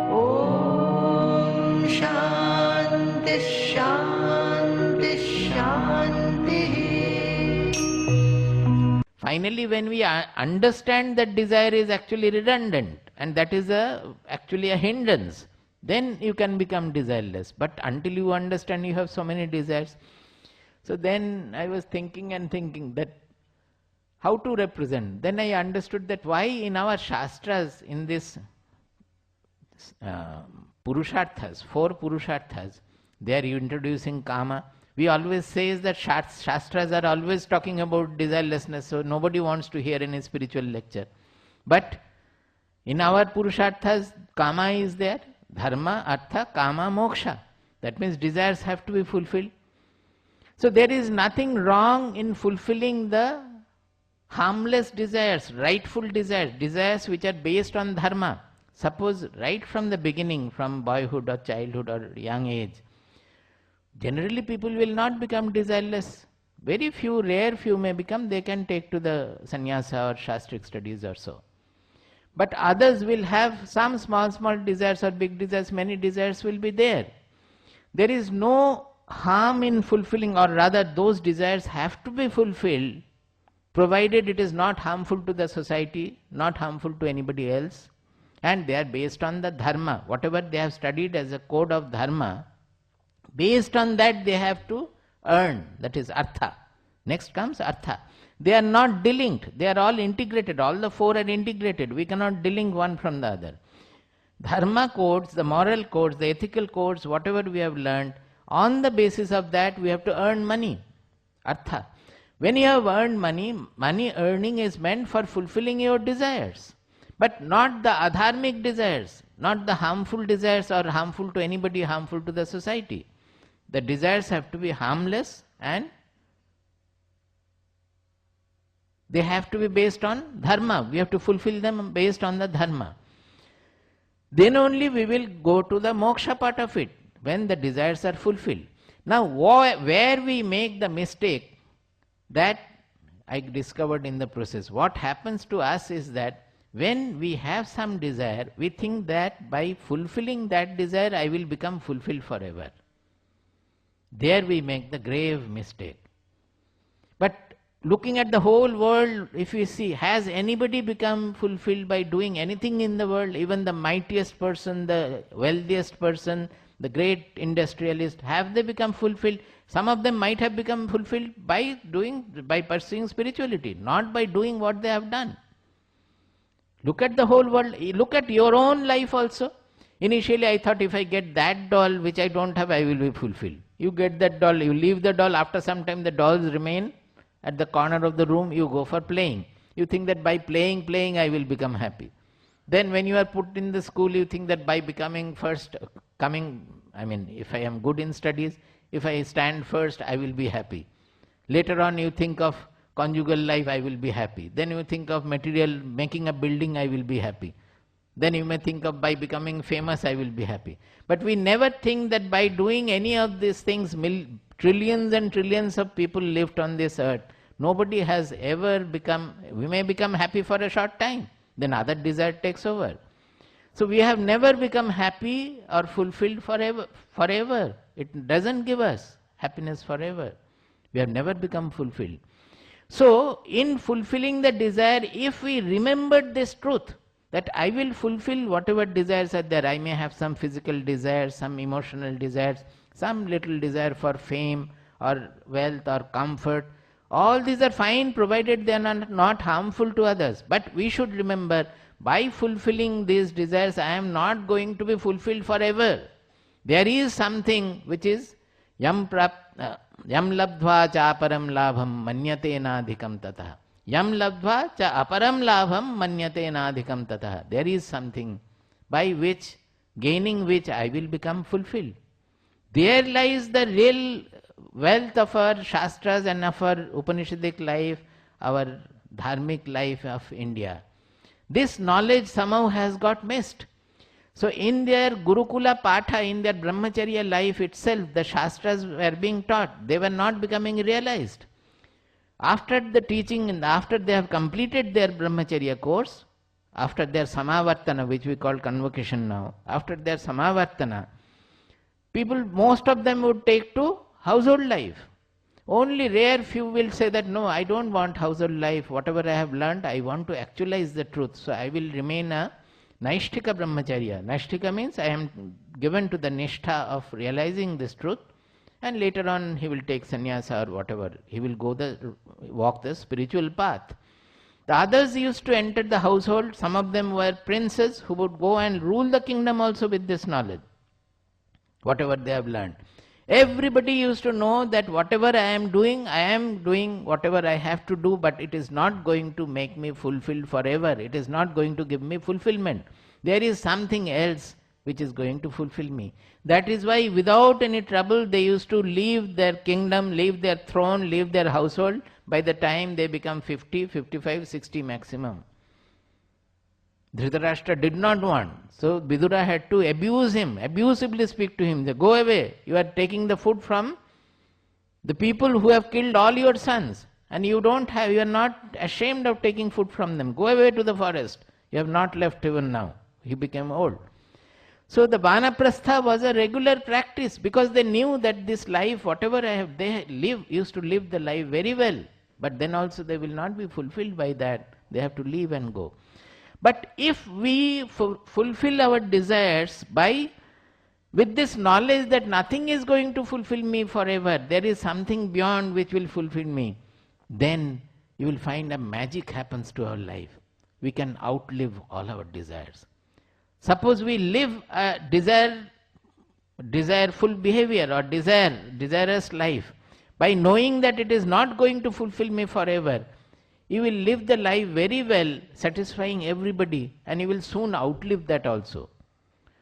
Om Shanti Shanti Shanti. Finally, when we understand that desire is actually redundant and that is actually a hindrance, then you can become desireless. But until you understand you have so many desires. So then I was thinking that how to represent. Then I understood that why in our Shastras, in this Purusharthas, 4 Purusharthas, they are introducing Kama. We always say that Shastras are always talking about desirelessness, so nobody wants to hear any spiritual lecture. But in our Purusharthas, Kama is there, Dharma, Artha, Kama, Moksha. That means desires have to be fulfilled. So there is nothing wrong in fulfilling the harmless desires, rightful desires, desires which are based on Dharma. Suppose right from the beginning, from boyhood or childhood or young age, generally people will not become desireless. Very few, rare few may become, they can take to the sannyasa or shastric studies or so. But others will have some small desires or big desires, many desires will be there. There is no harm in fulfilling, or rather those desires have to be fulfilled, provided it is not harmful to the society, not harmful to anybody else, and they are based on the dharma. Whatever they have studied as a code of dharma, based on that they have to earn, that is artha. Next comes artha. They are not delinked, they are all integrated, all the 4 are integrated. We cannot delink one from the other. Dharma codes, the moral codes, the ethical codes, whatever we have learned, on the basis of that we have to earn money, artha. When you have earned money, money earning is meant for fulfilling your desires, but not the adharmic desires, not the harmful desires or harmful to anybody, harmful to the society. The desires have to be harmless and they have to be based on dharma. We have to fulfill them based on the dharma. Then only we will go to the moksha part of it, when the desires are fulfilled. Now where we make the mistake, that I discovered in the process. What happens to us is that when we have some desire, we think that by fulfilling that desire I will become fulfilled forever. There we make the grave mistake. But looking at the whole world, if you see, has anybody become fulfilled by doing anything in the world? Even the mightiest person, the wealthiest person, the great industrialist, have they become fulfilled? Some of them might have become fulfilled by pursuing spirituality, not by doing what they have done. Look at the whole world, look at your own life also. Initially I thought if I get that doll which I don't have, I will be fulfilled. You get that doll, you leave the doll, after some time the dolls remain at the corner of the room, you go for playing. You think that by playing I will become happy. Then when you are put in the school, you think that by becoming if I am good in studies, if I stand first, I will be happy. Later on you think of conjugal life, I will be happy. Then you think of material, making a building, I will be happy. Then you may think of by becoming famous, I will be happy. But we never think that by doing any of these things, trillions and trillions of people lived on this earth, nobody has ever become, we may become happy for a short time, then other desire takes over. So we have never become happy or fulfilled forever. It doesn't give us happiness forever. We have never become fulfilled. So in fulfilling the desire, if we remembered this truth, that I will fulfill whatever desires are there, I may have some physical desires, some emotional desires, some little desire for fame or wealth or comfort. All these are fine provided they are not harmful to others. But we should remember, by fulfilling these desires, I am not going to be fulfilled forever. There is something which is yam labdhva cha aparam labham manyate nadhikam tatah. Yam labdhva cha aparam labham manyate nadhikam tatah. There is something by which, gaining which I will become fulfilled. There lies the real wealth of our Shastras and of our Upanishadic life, our dharmic life of India. This knowledge somehow has got missed. So in their Gurukula Patha, in their Brahmacharya life itself, the Shastras were being taught. They were not becoming realized. After the teaching and after they have completed their brahmacharya course, after their samavartana, which we call convocation now, after their samavartana, people, most of them would take to household life. Only rare few will say that, no, I don't want household life. Whatever I have learnt, I want to actualize the truth. So I will remain a Naishthika brahmacharya. Naishthika means I am given to the nishtha of realizing this truth, and later on he will take sannyasa or whatever. He will walk the spiritual path. The others used to enter the household. Some of them were princes who would go and rule the kingdom also with this knowledge, whatever they have learned. Everybody used to know that whatever I am doing whatever I have to do, but it is not going to make me fulfilled forever. It is not going to give me fulfillment. There is something else which is going to fulfill me. That is why without any trouble they used to leave their kingdom, leave their throne, leave their household by the time they become 50, 55, 60 maximum. Dhritarashtra did not want. So Vidura had to abuse him, abusively speak to him. They, go away, you are taking the food from the people who have killed all your sons, and you are not ashamed of taking food from them. Go away to the forest. You have not left even now. He became old. So the Vanaprastha was a regular practice, because they knew that this life, whatever they used to live the life very well, but then also they will not be fulfilled by that. They have to leave and go. But if we fulfill our desires with this knowledge that nothing is going to fulfill me forever, there is something beyond which will fulfill me, then you will find a magic happens to our life. We can outlive all our desires. Suppose we live a desireful behavior or desirous life, by knowing that it is not going to fulfill me forever, you will live the life very well, satisfying everybody, and you will soon outlive that also.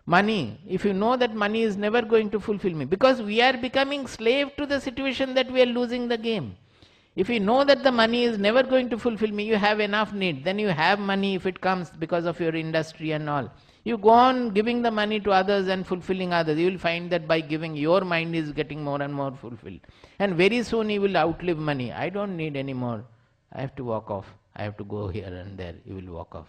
Money, if you know that money is never going to fulfill me, because we are becoming slave to the situation that we are losing the game. If you know that the money is never going to fulfill me, you have enough need, then you have money if it comes because of your industry and all. You go on giving the money to others and fulfilling others, you will find that by giving, your mind is getting more and more fulfilled. And very soon you will outlive money. I don't need any more. I have to walk off. I have to go here and there. You will walk off.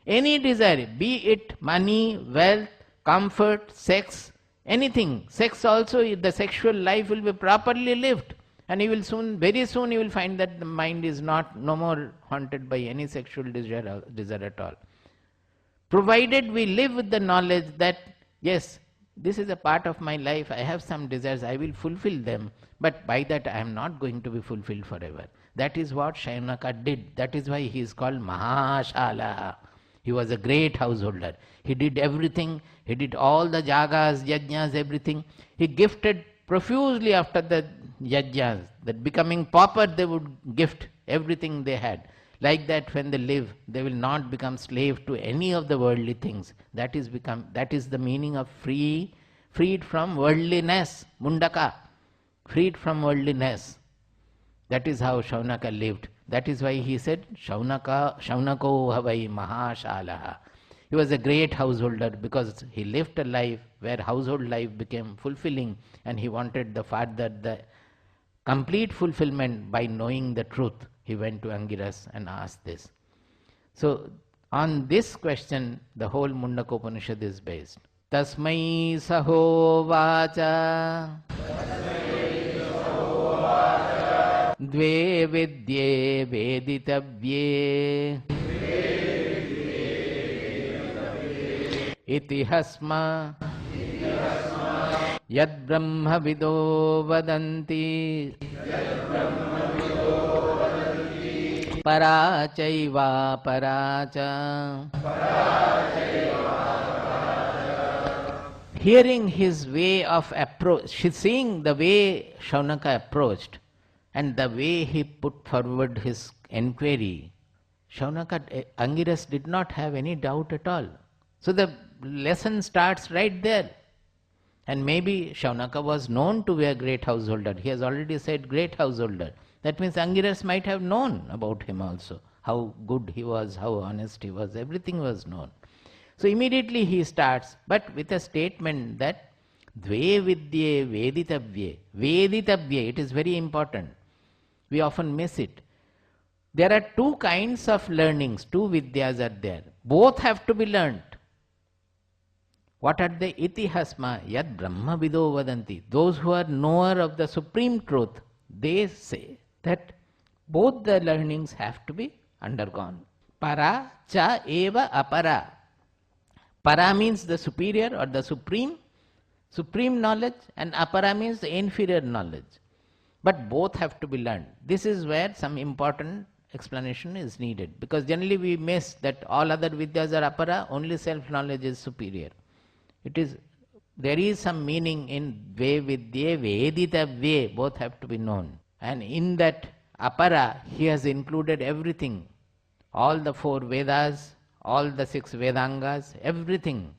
Any desire, be it money, wealth, comfort, sex, anything. Sex also, the sexual life will be properly lived. And you will very soon you will find that the mind is no more haunted by any sexual desire at all. Provided we live with the knowledge that, yes, this is a part of my life, I have some desires, I will fulfill them, but by that I am not going to be fulfilled forever. That is what Shaunaka did. That is why he is called Mahashala. He was a great householder. He did everything. He did all the jagas, yajnas, everything. He gifted profusely after the yajnas. That becoming pauper, they would gift everything they had. Like that, when they live, they will not become slave to any of the worldly things. That is the meaning of freed from worldliness, Mundaka, freed from worldliness. That is how Shaunaka lived. That is why he said, Shaunako havai mahashalaha. He was a great householder because he lived a life where household life became fulfilling, and he wanted the complete fulfillment by knowing the truth. He went to Angiras and asked this. So on this question, the whole Mundakopanishad is based. Tasmai saho vacha dve vidye veditavye itihasma yad brahma vido vadanti parachaiva paracha. Hearing his way of approach, seeing the way Shaunaka approached and the way he put forward his enquiry, Angiras did not have any doubt at all. So the lesson starts right there. And maybe Shaunaka was known to be a great householder. He has already said great householder. That means Angiras might have known about him also. How good he was, how honest he was, everything was known. So immediately he starts, but with a statement that Dve vidye veditavye. Veditavye, it is very important. We often miss it. There are two kinds of learnings, two vidyas are there. Both have to be learnt. What are they? Iti hasma yad brahma vido vadanti. Those who are knower of the supreme truth, they say that both the learnings have to be undergone. Para cha eva apara. Para means the superior or the supreme knowledge, and apara means the inferior knowledge. But both have to be learned. This is where some important explanation is needed, because generally we miss that all other vidyas are apara, only self-knowledge is superior. There is some meaning in ve vidye, vedita ve, both have to be known. And in that apara, he has included everything. All the 4 Vedas, all the 6 Vedangas, everything.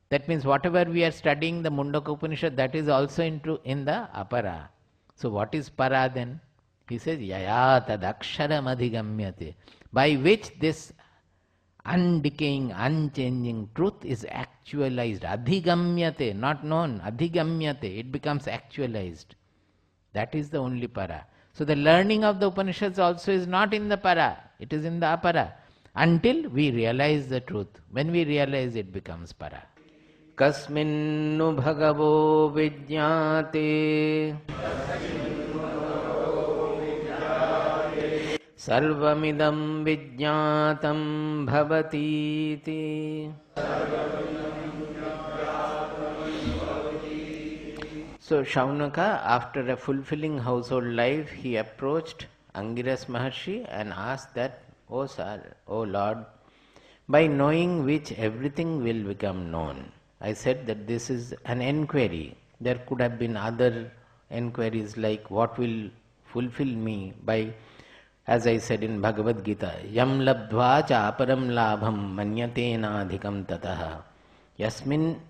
That means whatever we are studying, the Mundakopanishad, that is also in the apara. So what is para then? He says, yaya tad aksharam adhigamyate, by which this undecaying, unchanging truth is actualized. Adhigamyate, not known, adhigamyate, it becomes actualized. That is the only para. So the learning of the Upanishads also is not in the para, it is in the apara. Until we realize the truth. When we realize, it becomes para. Kasminnu bhagavo vidyate sarvamidam vijñātam bhavati. So Shaunaka, after a fulfilling household life, he approached Angiras Maharshi and asked that, O sir, O Lord, by knowing which everything will become known. I said that this is an enquiry. There could have been other enquiries like what will fulfill me by, as I said in Bhagavad Gita, yam labdva cha aparam labham manyatena adhikam tataha yasmin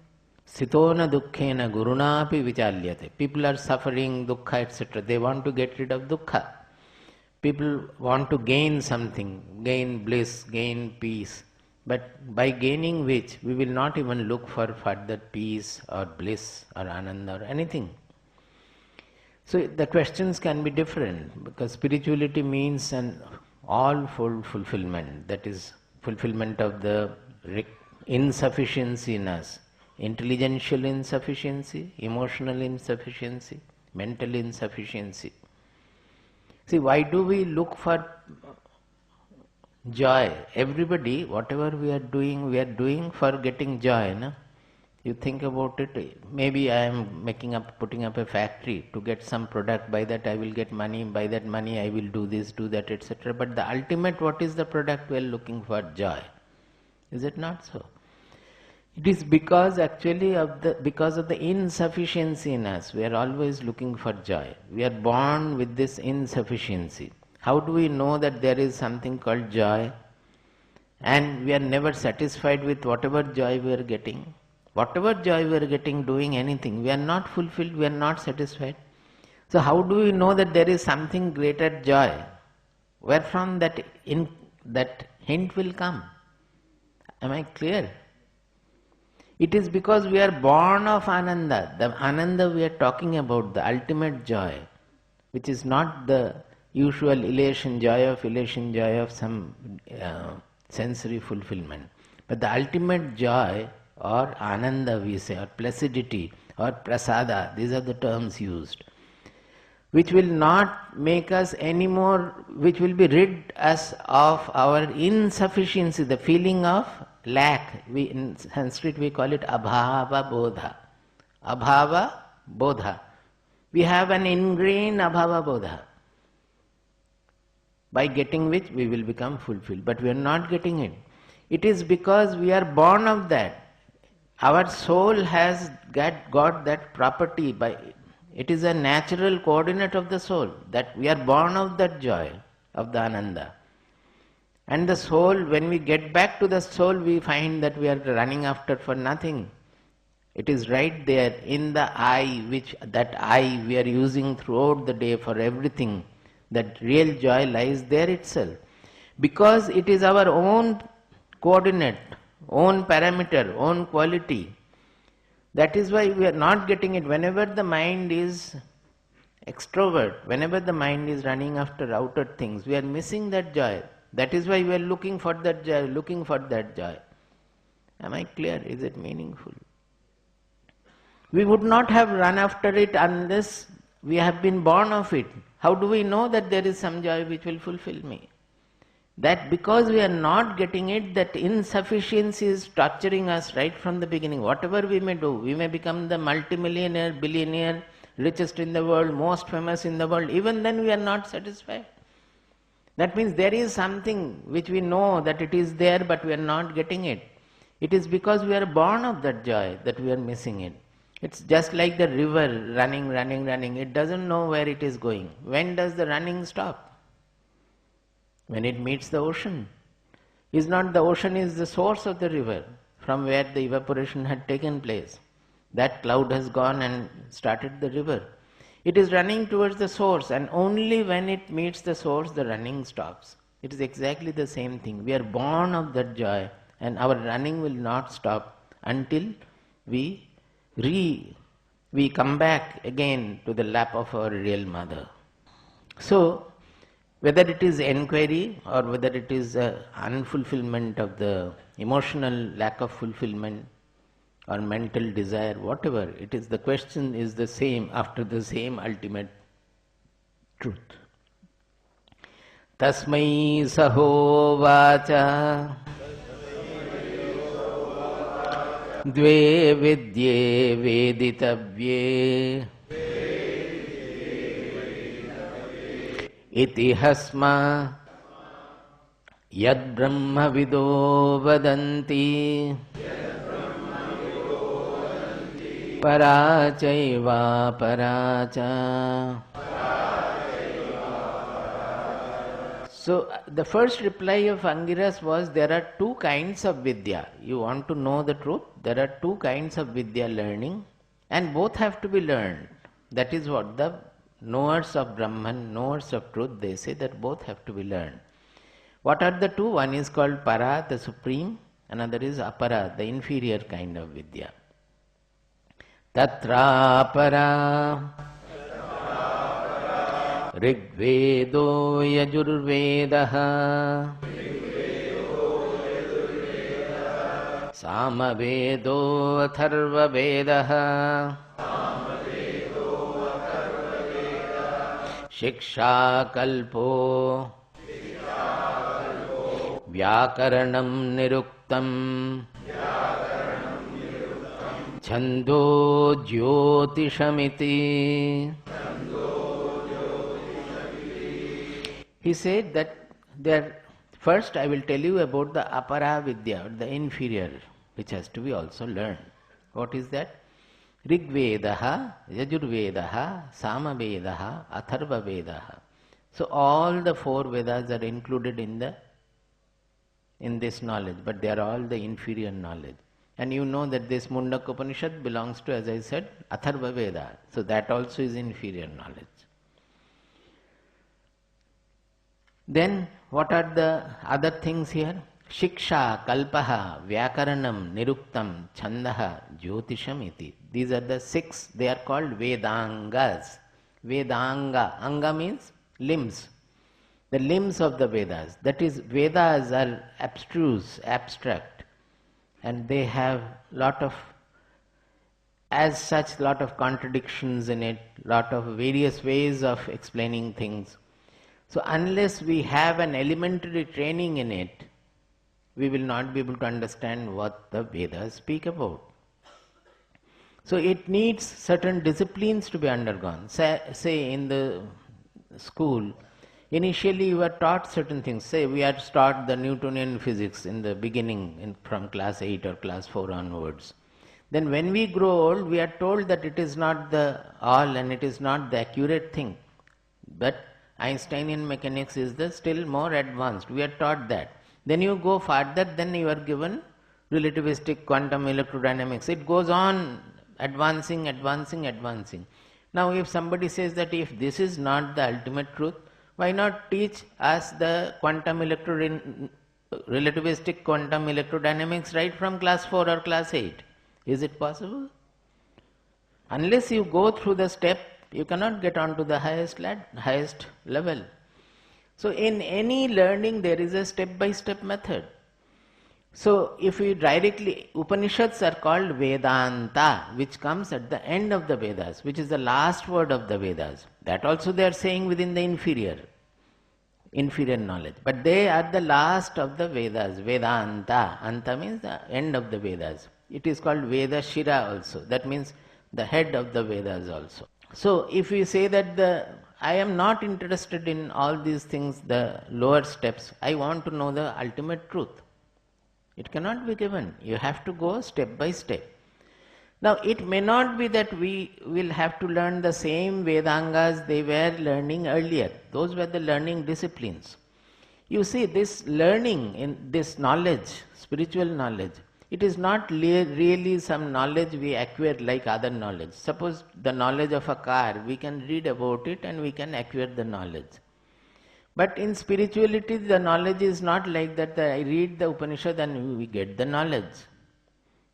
sitona dukkhena gurunapi vichalyate. People are suffering dukkha, etc. They want to get rid of dukkha. People want to gain something, gain bliss, gain peace. But by gaining which, we will not even look for further peace or bliss or ananda or anything. So the questions can be different, because spirituality means an all-fold fulfillment. That is, fulfillment of the insufficiency in us. Intelligential insufficiency, emotional insufficiency, mental insufficiency. See, why do we look for joy? Everybody, whatever we are doing for getting joy. No? You think about it, maybe I am putting up a factory to get some product, by that I will get money, by that money I will do this, do that, etc. But the ultimate, what is the product? We are looking for joy. Is it not so? It is because actually because of the insufficiency in us, we are always looking for joy. We are born with this insufficiency. How do we know that there is something called joy? And we are never satisfied with whatever joy we are getting. Whatever joy we are getting, doing anything, we are not fulfilled, we are not satisfied. So how do we know that there is something greater joy? Where from that hint will come? Am I clear? It is because we are born of Ananda. The Ananda we are talking about, the ultimate joy, which is not the usual joy of some sensory fulfillment. But the ultimate joy, or Ananda we say, or placidity, or prasada, these are the terms used, which will not make us anymore, which will be rid us of our insufficiency, the feeling of lack. In Sanskrit we call it abhava bodha. Abhava bodha. We have an ingrained abhava bodha, by getting which we will become fulfilled. But we are not getting it. It is because we are born of that. Our soul has got that property. It is a natural coordinate of the soul, that we are born of that joy, of the Ananda. And the soul, when we get back to the soul, we find that we are running after for nothing. It is right there in the I, that I we are using throughout the day for everything. That real joy lies there itself. Because it is our own coordinate, own parameter, own quality. That is why we are not getting it. Whenever the mind is Extrovert, whenever the mind is running after outer things, we are missing that joy. That is why we are looking for that joy, looking for that joy. Am I clear? Is it meaningful? We would not have run after it unless we have been born of it. How do we know that there is some joy which will fulfill me? That because we are not getting it, that insufficiency is torturing us right from the beginning. Whatever we may do, we may become the multimillionaire, billionaire, richest in the world, most famous in the world. Even then we are not satisfied. That means there is something which we know that it is there, but we are not getting it. It is because we are born of that joy that we are missing it. It's just like the river running. It doesn't know where it is going. When does the running stop? When it meets the ocean. Is not the ocean is the source of the river from where the evaporation had taken place. That cloud has gone and started the river. It is running towards the source, and only when it meets the source the running stops. It is exactly the same thing. We are born of that joy, and our running will not stop until we come back again to the lap of our real mother. So, whether it is enquiry or whether it is unfulfillment of the emotional lack of fulfillment or mental desire, whatever it is, the question is the same after the same ultimate truth. Tasmai saho vacha dve vidye veditavye iti hasma yad brahma vido vadanti parachaiva paracha. So the first reply of Angiras was, there are two kinds of vidya. You want to know the truth? There are two kinds of vidya learning, and both have to be learned. That is what the knowers of Brahman, knowers of truth, they say that both have to be learned. What are the two? One is called para, the supreme, another is apara, the inferior kind of vidya. Tatra para Rigvedo Yajurvedaha Samavedo Atharvavedaha Shiksha Kalpo Vyakaranam Niruktam Chando Jyotishamiti. He said that first I will tell you about the apara vidya, the inferior, which has to be also learned. What is that? Rigvedaha, Yajurvedaha, Samavedaha, Atharvavedaha. So all the four Vedas are included in this knowledge, but they are all the inferior knowledge. And you know that this Mundakopanishad belongs to, as I said, Atharva Veda. So that also is inferior knowledge. Then what are the other things here? Shiksha, Kalpaha, Vyakaranam, Niruktam, Chandaha, Jyotisham iti. These are the six, they are called Vedangas. Vedanga, Anga means limbs. The limbs of the Vedas. That is, Vedas are abstruse, abstract, and they have lot of contradictions in it, lot of various ways of explaining things. So unless we have an elementary training in it, we will not be able to understand what the Vedas speak about. So it needs certain disciplines to be undergone. Say in the school, initially you are taught certain things. Say we are taught the Newtonian physics in the beginning, from class 8 or class 4 onwards. Then when we grow old, we are told that it is not the all and it is not the accurate thing. But Einsteinian mechanics is the still more advanced. We are taught that. Then you go further, then you are given relativistic quantum electrodynamics. It goes on advancing. Now if somebody says that if this is not the ultimate truth, why not teach us the relativistic quantum electrodynamics right from class 4 or class 8? Is it possible? Unless you go through the step You cannot get on to the highest level. So in any learning there is a step-by-step method. So if we directly, Upanishads are called Vedanta, which comes at the end of the Vedas, which is the last word of the Vedas. That also they are saying within the inferior knowledge. But they are the last of the Vedas, Vedanta. Anta means the end of the Vedas. It is called Veda Shira also. That means the head of the Vedas also. So if we say that I am not interested in all these things, the lower steps, I want to know the ultimate truth. It cannot be given. You have to go step by step. Now it may not be that we will have to learn the same Vedangas they were learning earlier. Those were the learning disciplines. You see, this learning, in this knowledge, spiritual knowledge, it is not really some knowledge we acquire like other knowledge. Suppose the knowledge of a car, we can read about it and we can acquire the knowledge. But in spirituality, the knowledge is not like that. I read the Upanishad and we get the knowledge.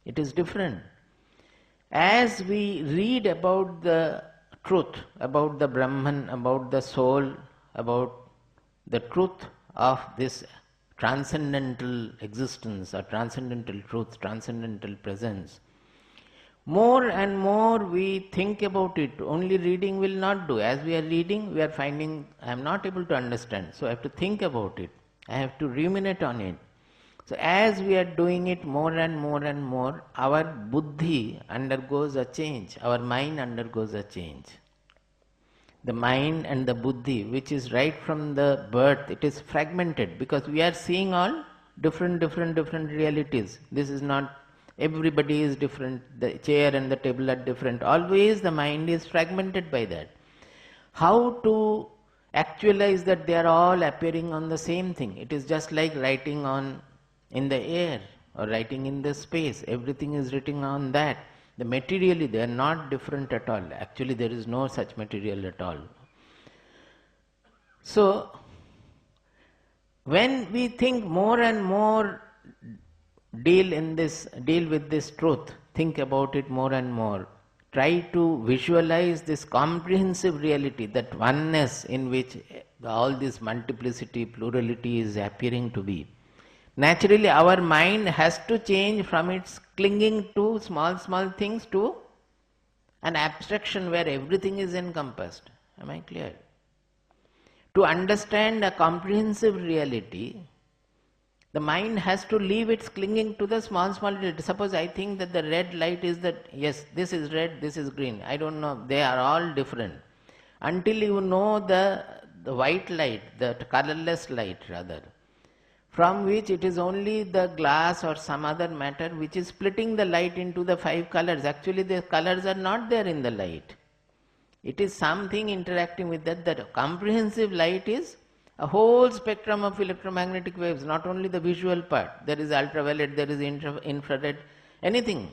It is different. As we read about the truth, about the Brahman, about the soul, about the truth of this transcendental existence or transcendental truth, transcendental presence, more and more we think about it. Only reading will not do. As we are reading, we are finding, I am not able to understand. So I have to think about it. I have to ruminate on it. So as we are doing it more and more and more, our buddhi undergoes a change. Our mind undergoes a change. The mind and the buddhi, which is right from the birth, it is fragmented because we are seeing all different realities. This is not, everybody is different, the chair and the table are different. Always the mind is fragmented by that. How to actualize that they are all appearing on the same thing? It is just like writing in the air or writing in the space. Everything is written on that. The materially they are not different at all. Actually there is no such material at all. So when we think more and more, deal with this truth, think about it more and more, try to visualize this comprehensive reality, that oneness in which all this multiplicity, plurality is appearing to be. Naturally our mind has to change from its clinging to small things to an abstraction where everything is encompassed. Am I clear? To understand a comprehensive reality, the mind has to leave its clinging to the small reality. Suppose I think that the red light is that, yes, this is red, this is green. I don't know, they are all different. Until you know the white light, the colorless light rather, from which it is only the glass or some other matter which is splitting the light into the 5 colors. Actually the colors are not there in the light. It is something interacting with that. That comprehensive light is a whole spectrum of electromagnetic waves, not only the visual part. There is ultraviolet, there is infrared, anything.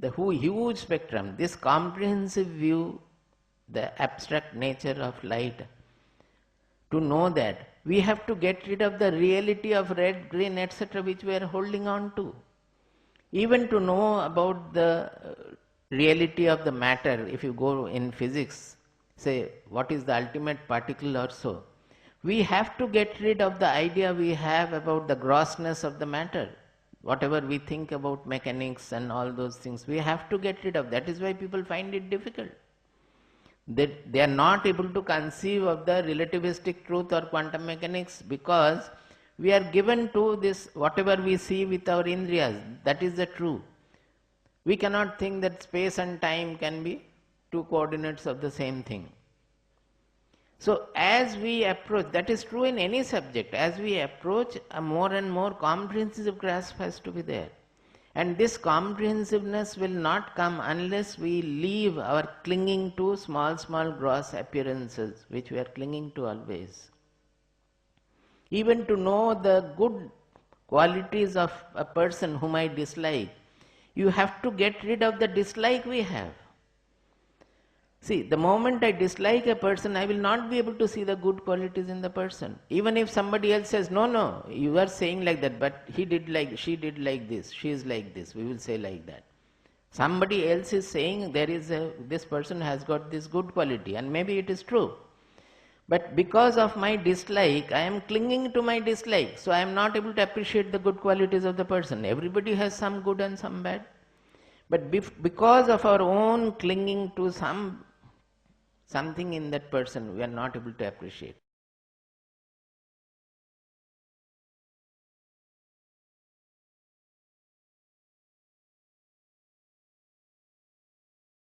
The huge spectrum. This comprehensive view, the abstract nature of light, to know that, we have to get rid of the reality of red, green, etc., which we are holding on to. Even to know about the reality of the matter, if you go in physics, say what is the ultimate particle or so, we have to get rid of the idea we have about the grossness of the matter. Whatever we think about mechanics and all those things, we have to get rid of. That is why people find it difficult. They are not able to conceive of the relativistic truth or quantum mechanics because we are given to this, whatever we see with our indriyas, that is the true. We cannot think that space and time can be 2 coordinates of the same thing. So as we approach, that is true in any subject, as we approach, a more and more comprehensive grasp has to be there. And this comprehensiveness will not come unless we leave our clinging to small gross appearances, which we are clinging to always. Even to know the good qualities of a person whom I dislike, you have to get rid of the dislike we have. See, the moment I dislike a person, I will not be able to see the good qualities in the person. Even if somebody else says, no, you are saying like that, but he did like, she did like this, she is like this, we will say like that. Somebody else is saying this person has got this good quality, and maybe it is true. But because of my dislike, I am clinging to my dislike, so I am not able to appreciate the good qualities of the person. Everybody has some good and some bad. But because of our own clinging to something in that person, we are not able to appreciate.